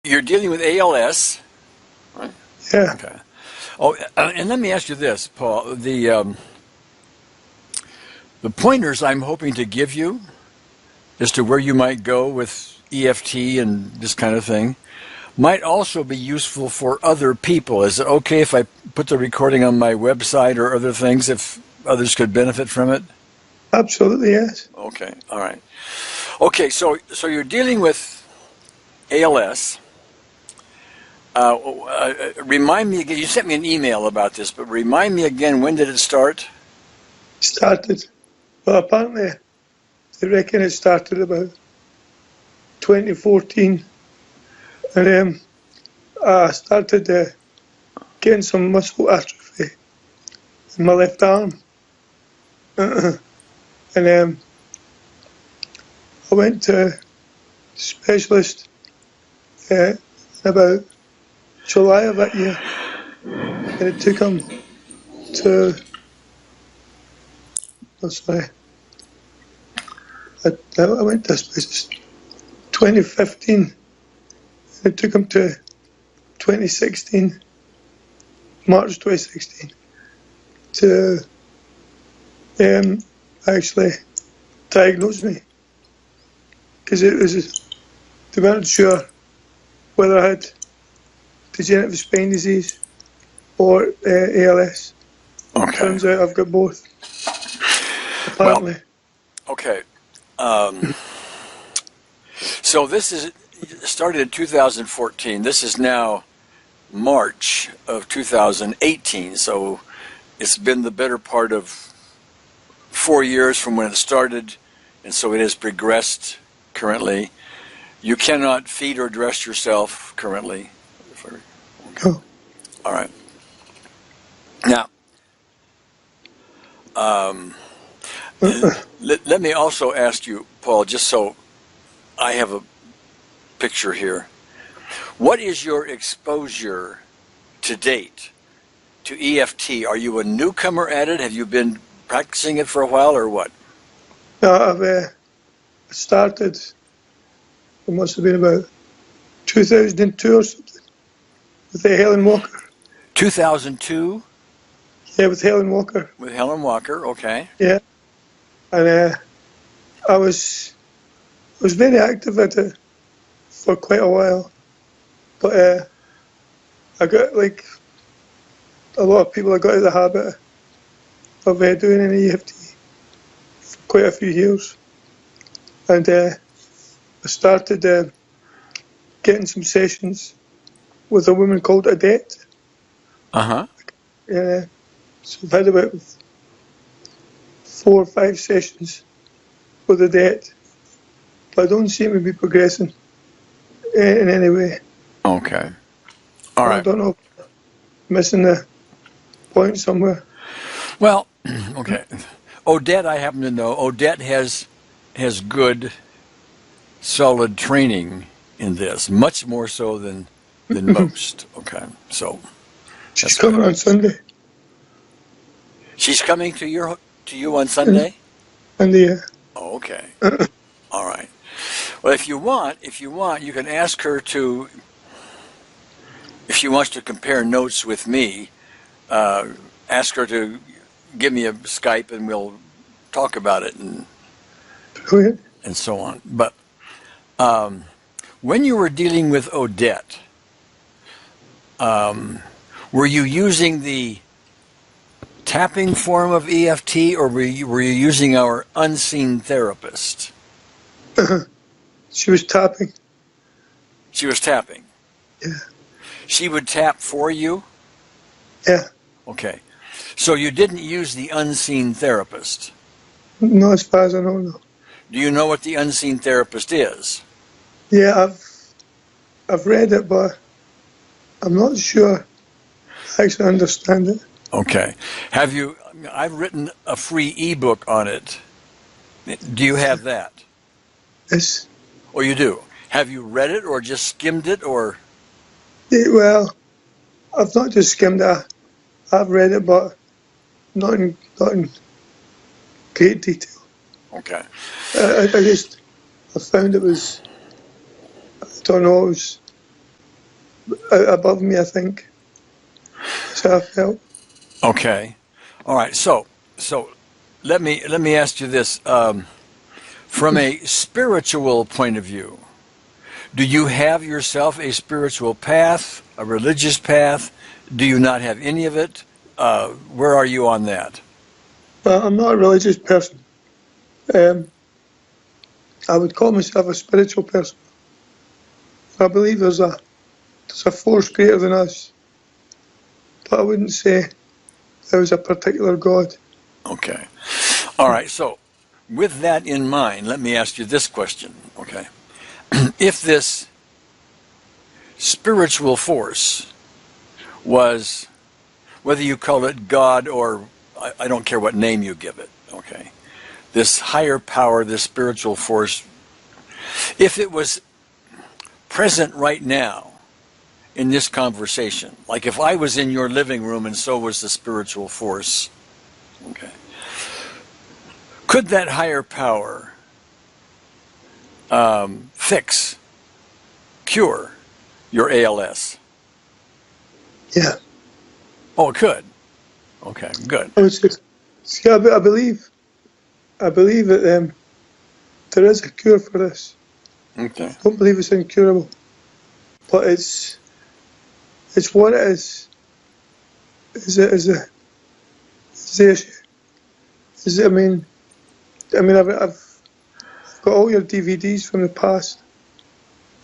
you're dealing with ALS, right? Yeah. Okay. Oh, and let me ask you this, Paul. The pointers I'm hoping to give you as to where you might go with EFT and this kind of thing might also be useful for other people. Is it okay if I put the recording on my website or other things if others could benefit from it? Absolutely, yes. Okay, all right. Okay, so you're dealing with ALS. Remind me again, you sent me an email about this, but remind me again, when did it start? Started, well, apparently, they reckon it started about 2014. And I started getting some muscle atrophy in my left arm. And I went to a specialist in about July of that year. And it took him to, oh, sorry, I went to a specialist 2015. It took him to 2016, March 2016, to actually diagnose me. Because they weren't sure whether I had degenerative spine disease or ALS. Okay. Turns out I've got both, apparently. Well, okay. So this started in 2014. This is now March of 2018. So it's been the better part of 4 years from when it started, and so it has progressed currently. You cannot feed or dress yourself currently. Okay. Oh. All right. Now, let me also ask you, Paul, just so I have a picture here. What is your exposure to date to EFT? Are you a newcomer at it? Have you been practicing it for a while or what? No, I've started, it must have been about 2002 or something, with Helen Walker. 2002? Yeah, with Helen Walker. With Helen Walker, okay. Yeah. And I was very active at it for quite a while. But I got, like a lot of people, I got out of the habit of doing an EFT for quite a few years. And I started getting some sessions with a woman called Odette. Uh-huh. So I've had about 4 or 5 sessions with Odette, but I don't seem to be progressing in any way. Okay. All right. I don't know, missing the point somewhere. Well, okay. Odette, I happen to know. Odette has good, solid training in this, much more so than most. Okay, so she's coming on Sunday. She's coming to you on Sunday? Sunday, yeah. Oh, okay. All right. Well, if you want, you can ask her to, if she wants to compare notes with me, ask her to give me a Skype and we'll talk about it and so on. But when you were dealing with Odette, were you using the tapping form of EFT or were you using our unseen therapist? She was tapping. She was tapping? Yeah. She would tap for you? Yeah. Okay. So you didn't use the unseen therapist? No, as far as I know, no. Do you know what the unseen therapist is? Yeah, I've read it, but I'm not sure I actually understand it. Okay. I've written a free ebook on it. Do you have that? Yes. Oh, you do? Have you read it or just skimmed it or? Yeah, well, I've not just skimmed it. I've read it, but not in great detail. Okay. I found it was, I don't know, it was above me, I think. That's how I felt. Okay. All right. So let me ask you this. From a spiritual point of view, do you have yourself a spiritual path, a religious path? Do you not have any of it? Where are you on that? But I'm not a religious person. I would call myself a spiritual person. I believe there's a force greater than us, but I wouldn't say there was a particular God. Okay. All right. So with that in mind, let me ask you this question. Okay. If this spiritual force was, whether you call it God or I don't care what name you give it, okay, this higher power, this spiritual force, if it was present right now in this conversation, like if I was in your living room and so was the spiritual force, okay, could that higher power fix, cure your ALS? Yeah. Oh, it could. Okay, good. I would say, see, I believe that there is a cure for this. Okay. I don't believe it's incurable, but it's what it is. Is the issue? Is it, I mean, I've got all your DVDs from the past,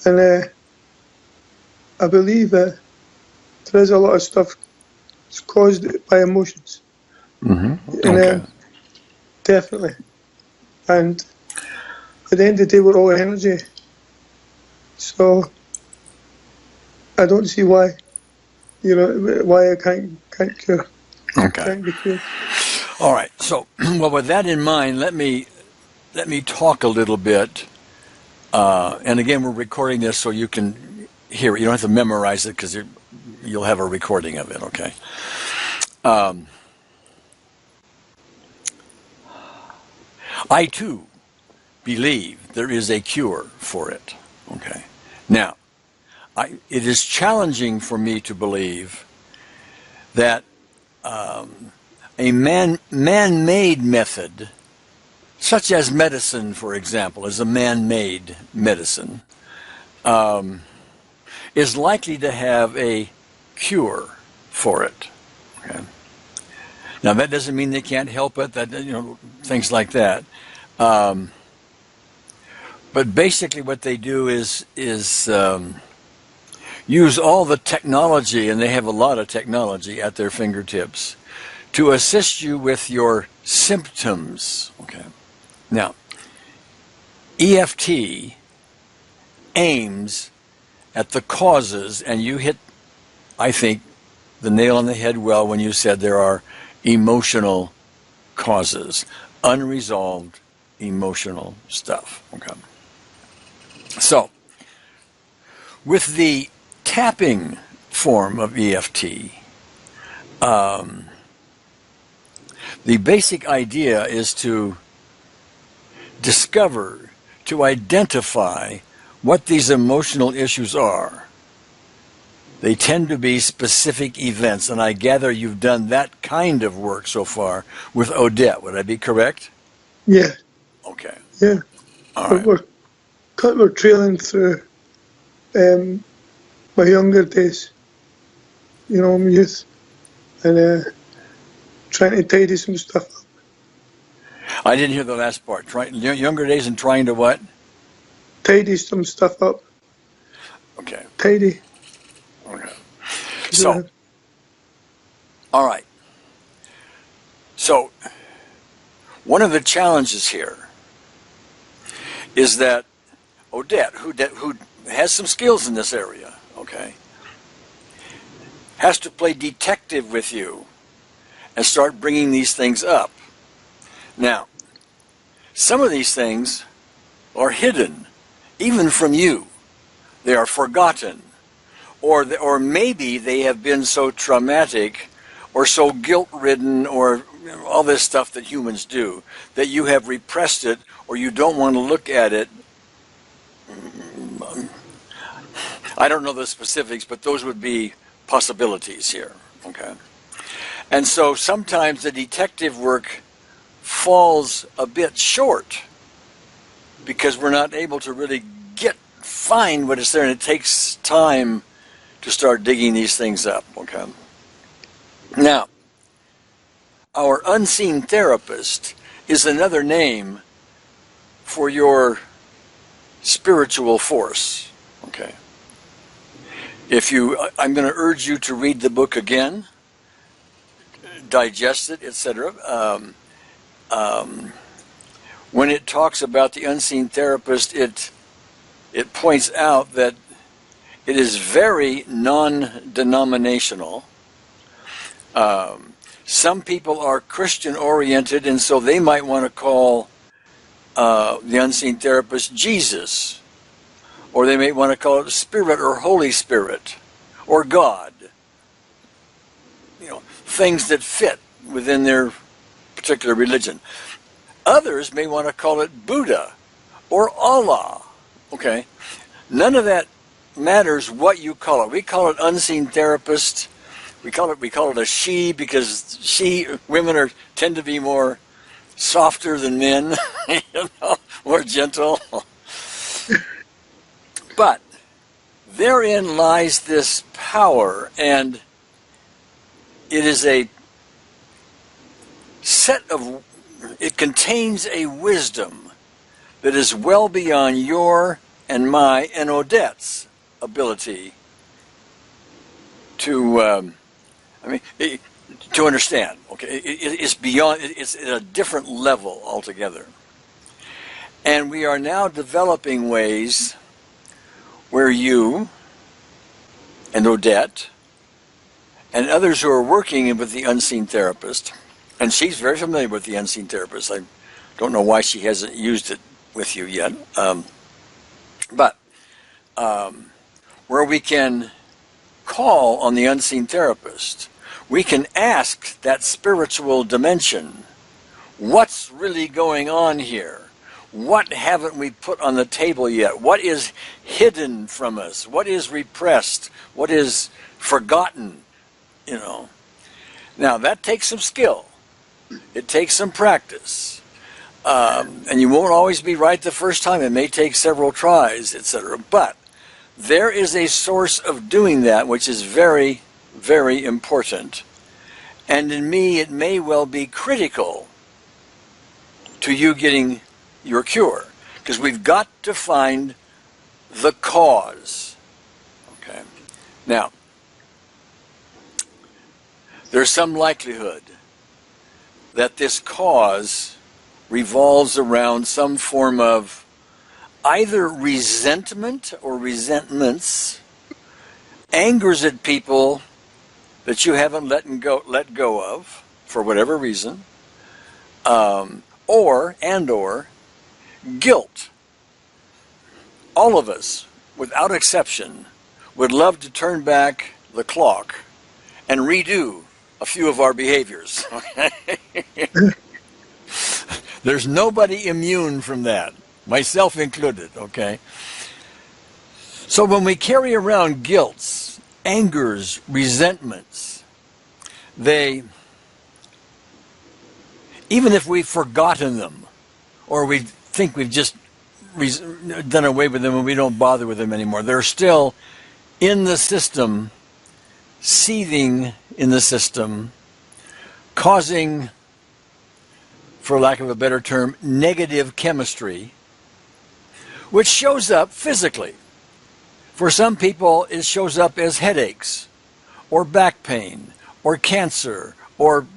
and I believe that there is a lot of stuff that's caused by emotions, and Okay. definitely. And at the end of the day, we're all energy, so I don't see why, why I can't cure, Okay. can't be cured. All right. So, well, with that in mind, let me talk a little bit. And again, we're recording this so you can hear it. You don't have to memorize it because you'll have a recording of it. Okay. I too believe there is a cure for it. Okay. Now, it is challenging for me to believe that a man-made method, such as medicine, for example, is a man-made medicine, is likely to have a cure for it. Okay. Now that doesn't mean they can't help it. That things like that. But basically, what they do is use all the technology, and they have a lot of technology at their fingertips, to assist you with your symptoms. Okay. Now, EFT aims at the causes, and you hit, I think, the nail on the head well when you said there are emotional causes, unresolved emotional stuff. Okay. So, with the tapping form of EFT, the basic idea is to discover, to identify what these emotional issues are. They tend to be specific events, and I gather you've done that kind of work so far with Odette. Would I be correct? Yeah. Okay. Yeah. All right. We're trailing through my younger days, youth, and trying to tidy some stuff up. I didn't hear the last part. Younger days and trying to what? Tidy some stuff up. Okay. Tidy. Okay. So, all right. So, one of the challenges here is that Odette, who has some skills in this area, okay, has to play detective with you and start bringing these things up. Now, some of these things are hidden, even from you. They are forgotten. Or maybe they have been so traumatic or so guilt-ridden or all this stuff that humans do that you have repressed it or you don't want to look at it. I don't know the specifics, but those would be possibilities here. Okay. And so sometimes the detective work falls a bit short because we're not able to really find what is there, and it takes time to start digging these things up. Okay. Now, our unseen therapist is another name for your spiritual force. Okay. I'm going to urge you to read the book again, digest it, etc. When it talks about the unseen therapist, it points out that it is very non-denominational. Some people are Christian-oriented, and so they might want to call the unseen therapist Jesus, or they may want to call it Spirit or Holy Spirit or God. Things that fit within their particular religion. Others may want to call it Buddha or Allah. Okay, none of that matters what you call it. We call it unseen therapist. We call it a she because women tend to be more softer than men, more gentle. But therein lies this power, and it is it contains a wisdom that is well beyond your and my and Odette's ability to understand. Okay, it's beyond. It's at a different level altogether. And we are now developing ways where you and Odette and others who are working with the unseen therapist, and she's very familiar with the unseen therapist. I don't know why she hasn't used it with you yet. But where we can call on the unseen therapist, we can ask that spiritual dimension, what's really going on here? What haven't we put on the table yet? What is hidden from us? What is repressed? What is forgotten? Now that takes some skill. It takes some practice. And you won't always be right the first time. It may take several tries, etc. But there is a source of doing that which is very, very important. And in me, it may well be critical to you getting your cure. Because we've got to find the cause. Okay. Now, there's some likelihood that this cause revolves around some form of either resentment or resentments, angers at people that you haven't let go of for whatever reason, or guilt. All of us, without exception, would love to turn back the clock and redo a few of our behaviors. There's nobody immune from that, myself included, okay? So when we carry around guilts, angers, resentments, even if we've forgotten them, or we think we've just done away with them and we don't bother with them anymore, they're still in the system, seething in the system, causing, for lack of a better term, negative chemistry, which shows up physically. For some people, it shows up as headaches, or back pain, or cancer, or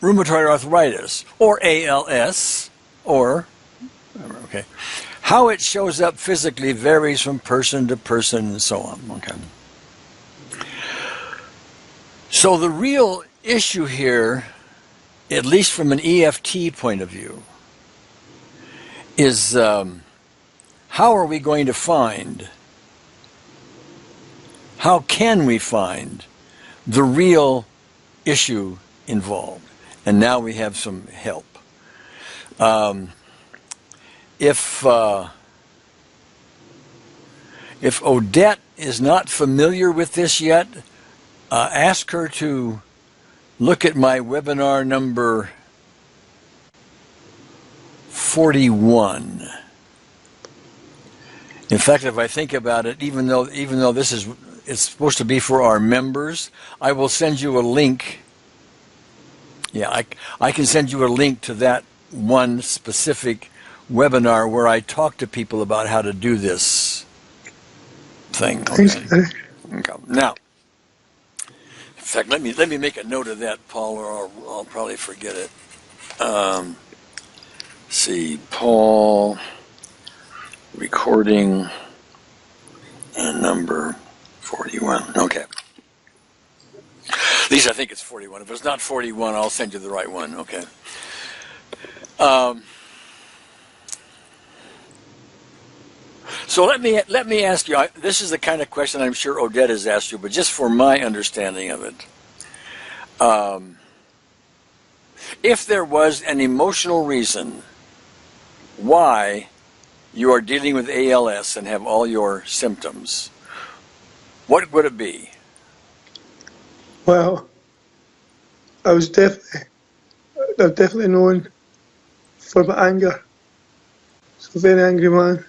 rheumatoid arthritis, or ALS, or, okay. How it shows up physically varies from person to person and so on, okay. So the real issue here, at least from an EFT point of view, is how are we going to find, how can we find the real issue involved? And now we have some help. If Odette is not familiar with this yet, ask her to look at my webinar number 41. In fact, if I think about it, even though it's supposed to be for our members, I will send you a link. Yeah, I can send you a link to that one specific webinar where I talk to people about how to do this thing. Okay. Okay. Now, in fact, let me make a note of that, Paul, or I'll probably forget it. See, Paul, recording, and number 41. Okay. At least I think it's 41. If it's not 41, I'll send you the right one. Okay. So let me ask you. This is the kind of question I'm sure Odette has asked you, but just for my understanding of it, if there was an emotional reason why you are dealing with ALS and have all your symptoms, what would it be? Well, I've definitely known for my anger. So a very angry man,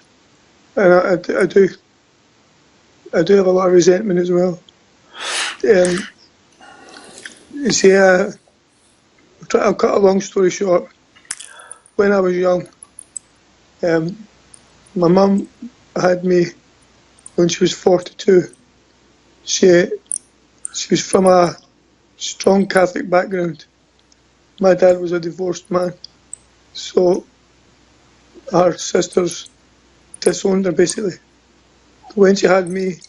and I do have a lot of resentment as well. You see, I'll cut a long story short. When I was young, my mum had me when she was 42. She was from a strong Catholic background. My dad was a divorced man, so her sisters disowned her basically. When she had me,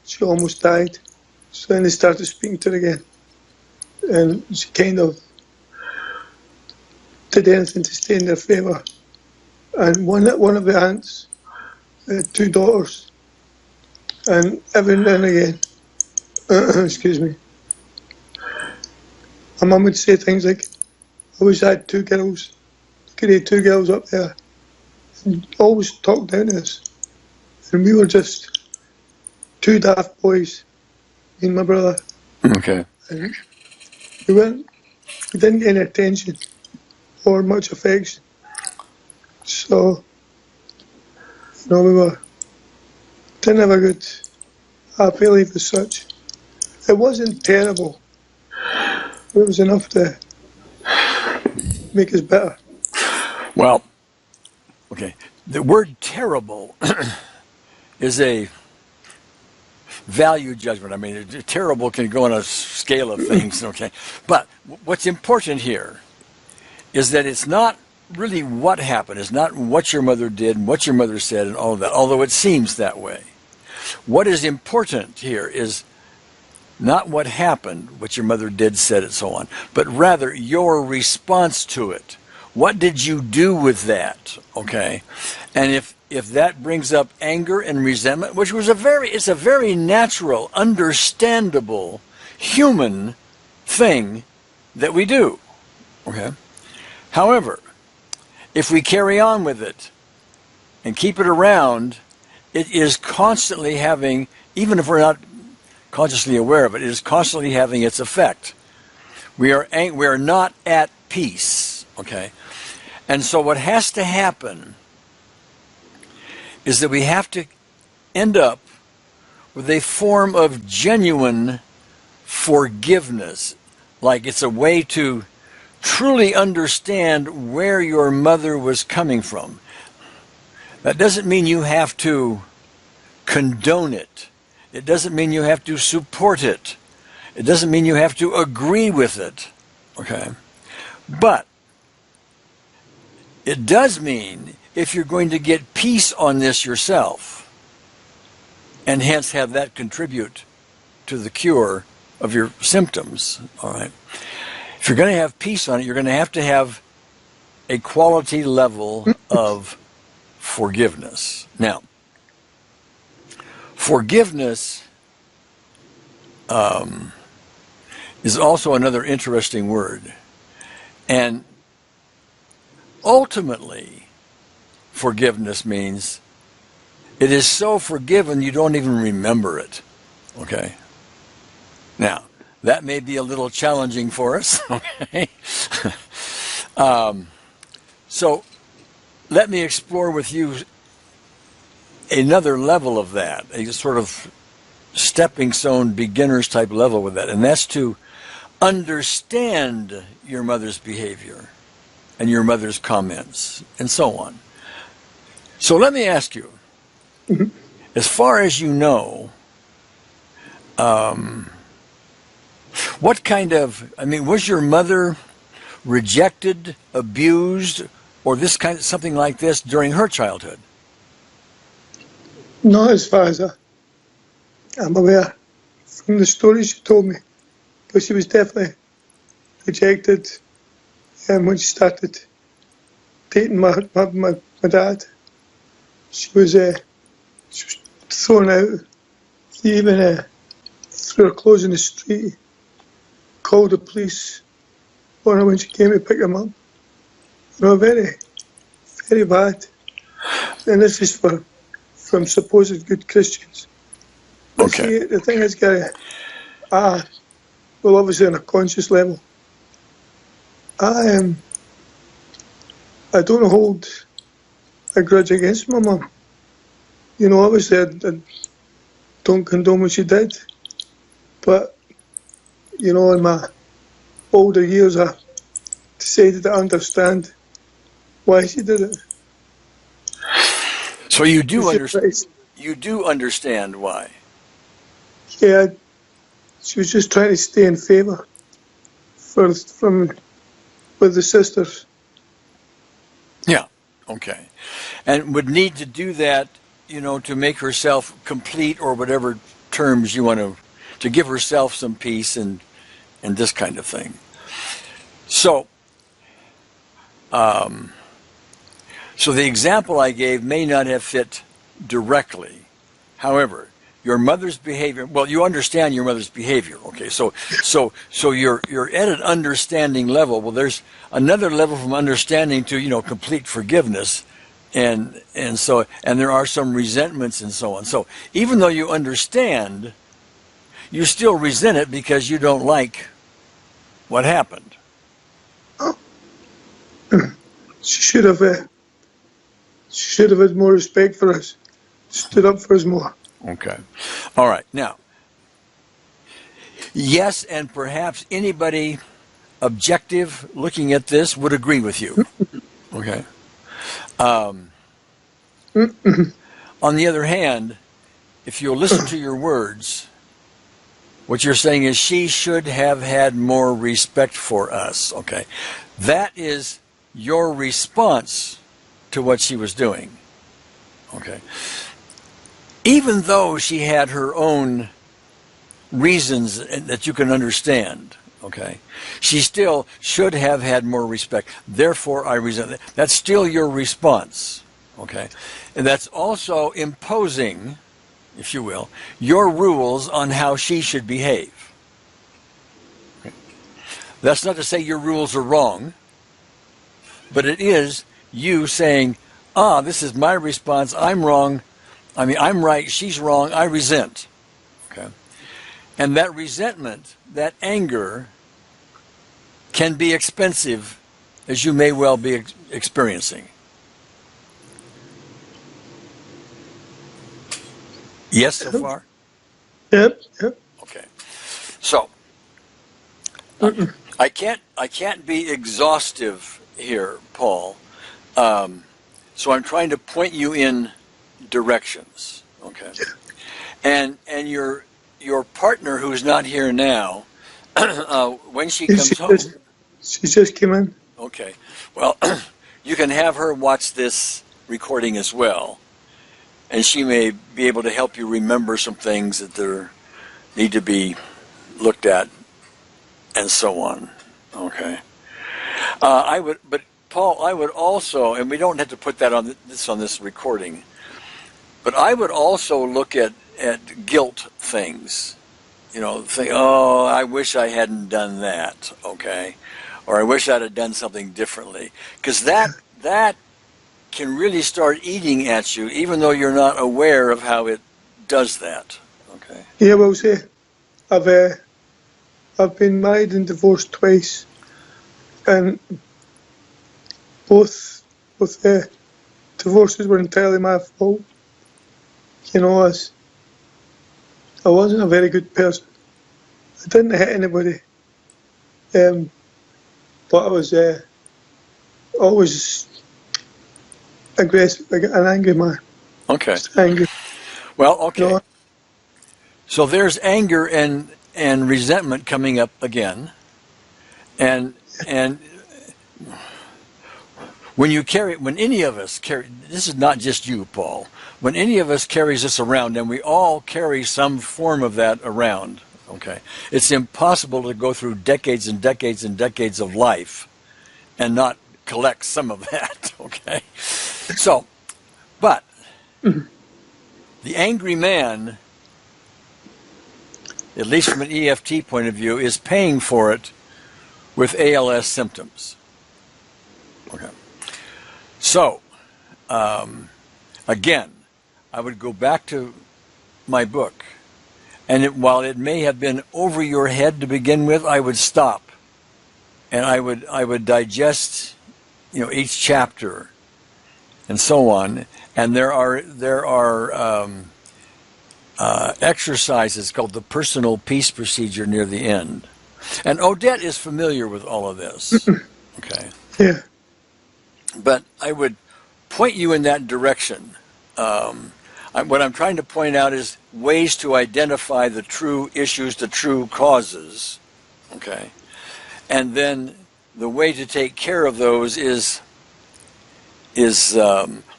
she almost died. So then they started speaking to her again, and she kind of did anything to stay in their favour. And one of the aunts had 2 daughters, and every now and again, excuse me, my mum would say things like, I wish I had 2 girls. Could have 2 girls up there. And always talk down to us. And we were just 2 daft boys, me and my brother. Okay. And we didn't get any attention or much affection. So, we didn't have a good happy life as such. It wasn't terrible. It was enough to make us better. Well, okay. The word terrible is a value judgment. I mean, terrible can go on a scale of things, okay? But what's important here is that it's not really what happened. It's not what your mother did and what your mother said and all of that, although it seems that way. What is important here is not what happened, what your mother did, said, and so on, but rather your response to it. What did you do with that? Okay? And if that brings up anger and resentment, which was it's a very natural, understandable, human thing that we do. Okay? However, if we carry on with it and keep it around, it is constantly having, even if we're not consciously aware of it, it is constantly having its effect. We are not at peace, okay? And so what has to happen is that we have to end up with a form of genuine forgiveness, like it's a way to truly understand where your mother was coming from. That doesn't mean you have to condone it. It doesn't mean you have to support it. It doesn't mean you have to agree with it. Okay? But it does mean if you're going to get peace on this yourself, and hence have that contribute to the cure of your symptoms, all right? If you're going to have peace on it, you're going to have a quality level of forgiveness. Now, forgiveness is also another interesting word. And ultimately, forgiveness means It is so forgiven you don't even remember it. Okay? Now, that may be a little challenging for us. Okay? So, let me explore with you another level of that, a sort of stepping stone, beginner's type level with that, and that's to understand your mother's behavior and your mother's comments and so on. So let me ask you, as far as you know, what kind of, was your mother rejected, abused, or something like this during her childhood? Not as far as I'm aware from the stories she told me, but she was definitely rejected when she started dating my dad. She was thrown out. He even threw her clothes in the street, called the police on her when she came to pick him up. Very, very bad. And this is from supposed good Christians. But Okay. see, the thing is, Gary, well, obviously on a conscious level, I don't hold a grudge against my mum. Obviously I don't condone what she did, but in my older years I decided to understand why she did it. So you do understand why? Yeah, she was just trying to stay in favour with the sisters. Yeah, okay. And would need to do that, to make herself complete, or whatever terms you want to give herself some peace and this kind of thing. So, so the example I gave may not have fit directly. However, your mother's behavior, well, you understand your mother's behavior, okay? So you're at an understanding level. Well, there's another level from understanding to, complete forgiveness. And there are some resentments and so on. So even though you understand, you still resent it because you don't like what happened. Oh. She should have had more respect for us. Stood up for us more. Okay. All right. Now, yes, and perhaps anybody objective looking at this would agree with you. Okay. On the other hand, if you'll listen to your words, what you're saying is she should have had more respect for us. Okay. That is your response to what she was doing. Okay. Even though she had her own reasons that you can understand, okay, she still should have had more respect. Therefore, I resent it. That's still your response, okay? And that's also imposing, if you will, your rules on how she should behave. Okay. That's not to say your rules are wrong, but it is you saying, this is my response, I'm wrong, I'm right, she's wrong, I resent. Okay? And that resentment, that anger, can be expensive, as you may well be experiencing. Yes, so far? Yep. Okay. So, I can't be exhaustive here, Paul. So I'm trying to point you in directions, okay? And your partner, who's not here now, when she comes home, she just came in. Okay, well, you can have her watch this recording as well, and she may be able to help you remember some things that need to be looked at, and so on. Okay, but Paul, I would also, and we don't have to put that on this recording, but I would also look at guilt things. Think, I wish I hadn't done that, okay? Or I wish I'd have done something differently. Because that can really start eating at you, even though you're not aware of how it does that. Okay. Yeah, well, see, I've been married and divorced twice, and both divorces were entirely my fault. You know, I wasn't a very good person. I didn't hit anybody, but I was always aggressive, like an angry man. Okay. Just angry. Well, okay. You know? So there's anger and resentment coming up again, and when any of us carry, this is not just you, Paul. When any of us carries this around, and we all carry some form of that around, okay, it's impossible to go through decades and decades and decades of life and not collect some of that, okay? So, but the angry man, at least from an EFT point of view, is paying for it with ALS symptoms. Okay. So, again, I would go back to my book, and while it may have been over your head to begin with, I would stop, and I would digest, each chapter, and so on. And there are exercises called the personal peace procedure near the end, and Odette is familiar with all of this. Okay. Yeah. But I would point you in that direction. What I'm trying to point out is ways to identify the true issues, the true causes, okay? And then the way to take care of those is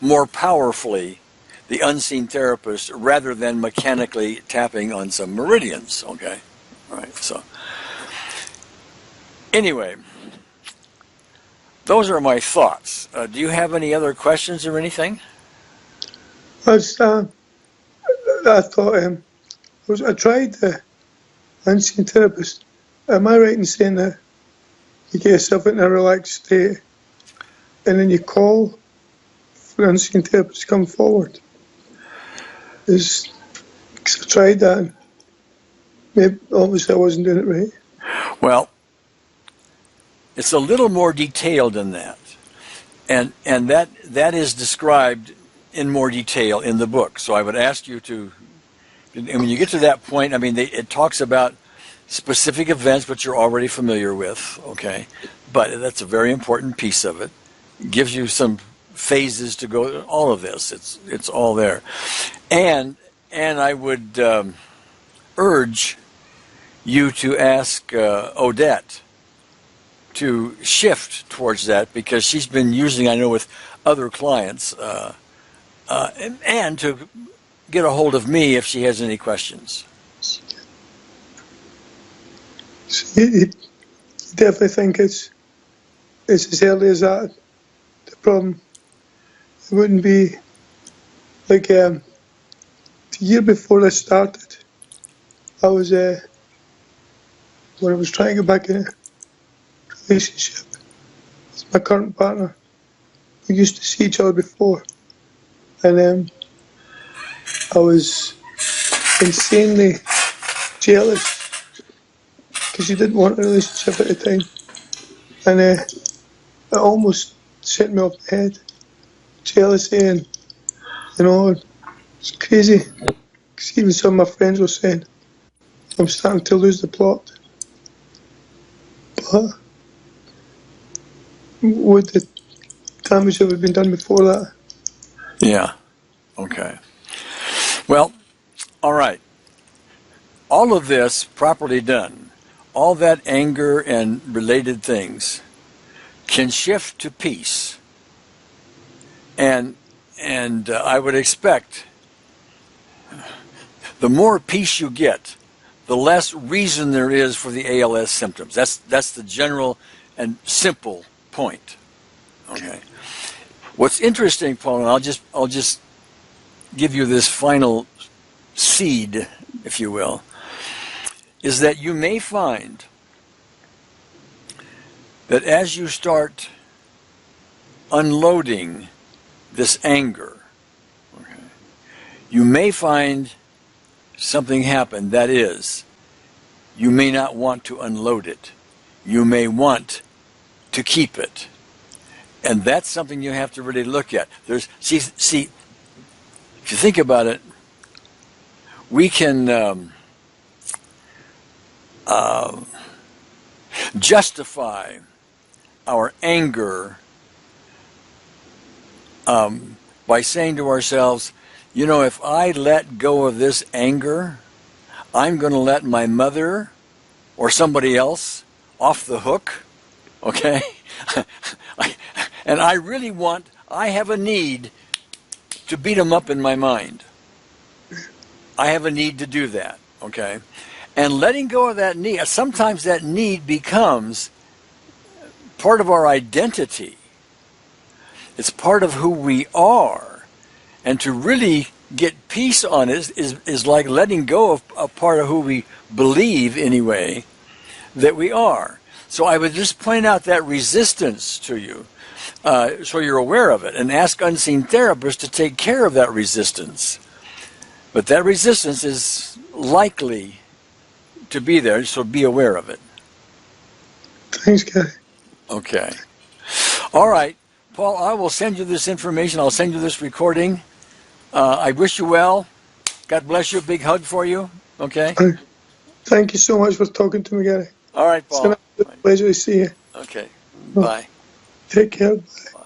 more powerfully the unseen therapist rather than mechanically tapping on some meridians, okay? All right, so anyway, those are my thoughts. Do you have any other questions or anything? I thought I tried the unseen therapist. Am I right in saying that you get yourself in a relaxed state and then you call for the unseen therapist to come forward? Because I tried that and maybe obviously I wasn't doing it right. Well, it's a little more detailed than that. And that is described in more detail in the book. So I would ask you to, and when you get to that point, it talks about specific events which you're already familiar with, okay? But that's a very important piece of it. It gives you some phases to go, all of this, it's all there. And I would urge you to ask Odette to shift towards that, because she's been using, I know, with other clients, and to get a hold of me if she has any questions. So you definitely think it's as early as that, the problem. It wouldn't be like the year before this started, I was when I was trying to get back in a relationship with my current partner. We used to see each other before, and I was insanely jealous because she didn't want a relationship at the time, and it almost sent me off my head. Jealousy, and it's crazy. Because even some of my friends were saying I'm starting to lose the plot. But would the damage that had been done before that? Yeah. Okay. Well, all right. All of this properly done, all that anger and related things can shift to peace. And I would expect the more peace you get, the less reason there is for the ALS symptoms. That's the general and simple point. Okay. What's interesting, Paul, and I'll just give you this final seed, if you will, is that you may find that as you start unloading this anger, okay, you may find something happen. That is, you may not want to unload it. You may want to keep it. And that's something you have to really look at. See, if you think about it, we can justify our anger by saying to ourselves, you know, if I let go of this anger, I'm going to let my mother or somebody else off the hook, okay? And I have a need to beat them up in my mind. I have a need to do that, okay? And letting go of that need, sometimes that need becomes part of our identity. It's part of who we are. And to really get peace on it is like letting go of a part of who we believe, anyway, that we are. So I would just point out that resistance to you, so you're aware of it, and ask unseen therapists to take care of that resistance. But that resistance is likely to be there, so be aware of it. Thanks, Gary. Okay. All right. Paul, I will send you this information. I'll send you this recording. I wish you well. God bless you. Big hug for you. Okay? Thank you so much for talking to me, Gary. All right, Paul. It's been a pleasure to see you. Okay. Bye. Take care. Bye.